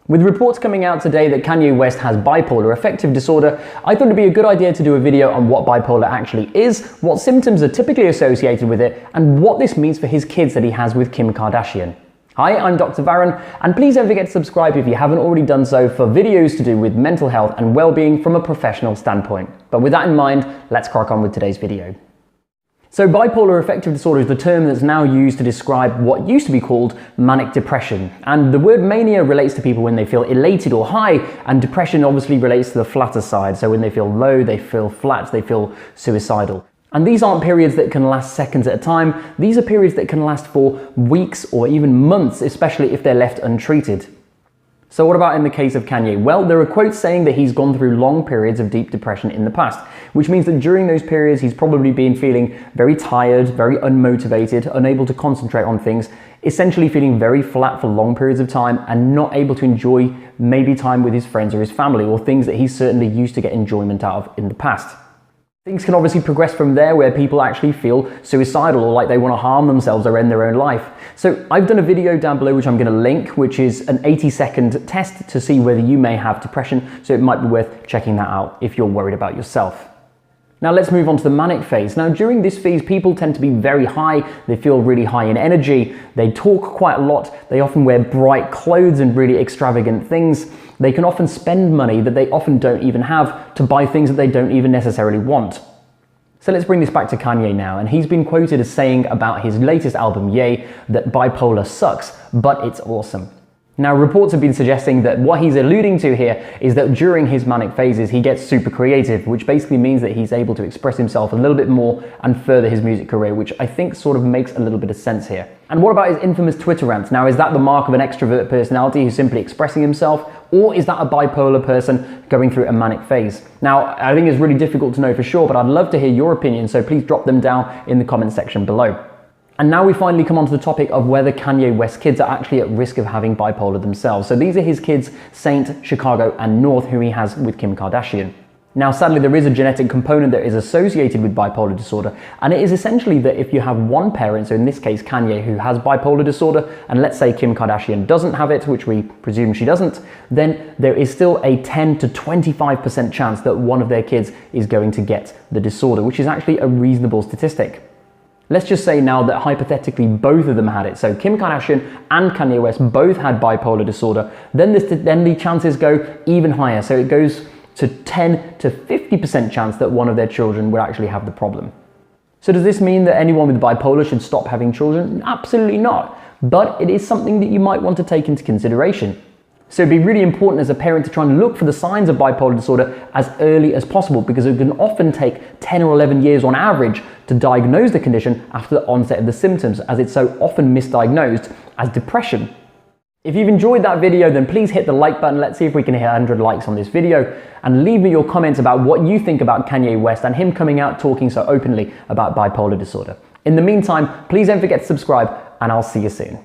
With reports coming out today that Kanye West has bipolar affective disorder, I thought it'd be a good idea to do a video on what bipolar actually is, what symptoms are typically associated with it, and what this means for his kids that he has with Kim Kardashian. Hi, I'm Dr. Varun, and please don't forget to subscribe if you haven't already done so for videos to do with mental health and well-being from a professional standpoint. But with that in mind, let's crack on with today's video. So bipolar affective disorder is the term that's now used to describe what used to be called manic depression. And the word mania relates to people when they feel elated or high, and depression obviously relates to the flatter side. So when they feel low, they feel flat, they feel suicidal. And these aren't periods that can last seconds at a time. These are periods that can last for weeks or even months, especially if they're left untreated. So what about in the case of Kanye? Well, there are quotes saying that he's gone through long periods of deep depression in the past, which means that during those periods he's probably been feeling very tired, very unmotivated, unable to concentrate on things, essentially feeling very flat for long periods of time and not able to enjoy maybe time with his friends or his family, or things that he's certainly used to get enjoyment out of in the past. Things can obviously progress from there where people actually feel suicidal or like they want to harm themselves or end their own life. So I've done a video down below which I'm going to link, which is an 80-second test to see whether you may have depression, so it might be worth checking that out if you're worried about yourself. Now let's move on to the manic phase. Now during this phase, people tend to be very high, they feel really high in energy, they talk quite a lot, they often wear bright clothes and really extravagant things. They can often spend money that they often don't even have to buy things that they don't even necessarily want. So let's bring this back to Kanye now, and he's been quoted as saying about his latest album, Ye, that bipolar sucks, but it's awesome. Now, reports have been suggesting that what he's alluding to here is that during his manic phases, he gets super creative, which basically means that he's able to express himself a little bit more and further his music career, which I think sort of makes a little bit of sense here. And what about his infamous Twitter rants? Now, is that the mark of an extrovert personality who's simply expressing himself, or is that a bipolar person going through a manic phase? Now, I think it's really difficult to know for sure, but I'd love to hear your opinion, so please drop them down in the comment section below. And now we finally come on to the topic of whether Kanye West's kids are actually at risk of having bipolar themselves. So these are his kids, Saint, Chicago, and North, who he has with Kim Kardashian. Now, sadly, there is a genetic component that is associated with bipolar disorder, and it is essentially that if you have one parent, so in this case Kanye, who has bipolar disorder, and let's say Kim Kardashian doesn't have it, which we presume she doesn't, then there is still a 10 to 25% chance that one of their kids is going to get the disorder, which is actually a reasonable statistic. Let's just say now that hypothetically both of them had it, so Kim Kardashian and Kanye West both had bipolar disorder, then the chances go even higher, so it goes to 10 to 50% chance that one of their children would actually have the problem. So does this mean that anyone with bipolar should stop having children? Absolutely not, but it is something that you might want to take into consideration. So it'd be really important as a parent to try and look for the signs of bipolar disorder as early as possible, because it can often take 10 or 11 years on average to diagnose the condition after the onset of the symptoms, as it's so often misdiagnosed as depression. If you've enjoyed that video, then please hit the like button. Let's see if we can hit 100 likes on this video, and leave me your comments about what you think about Kanye West and him coming out talking so openly about bipolar disorder. In the meantime, please don't forget to subscribe, and I'll see you soon.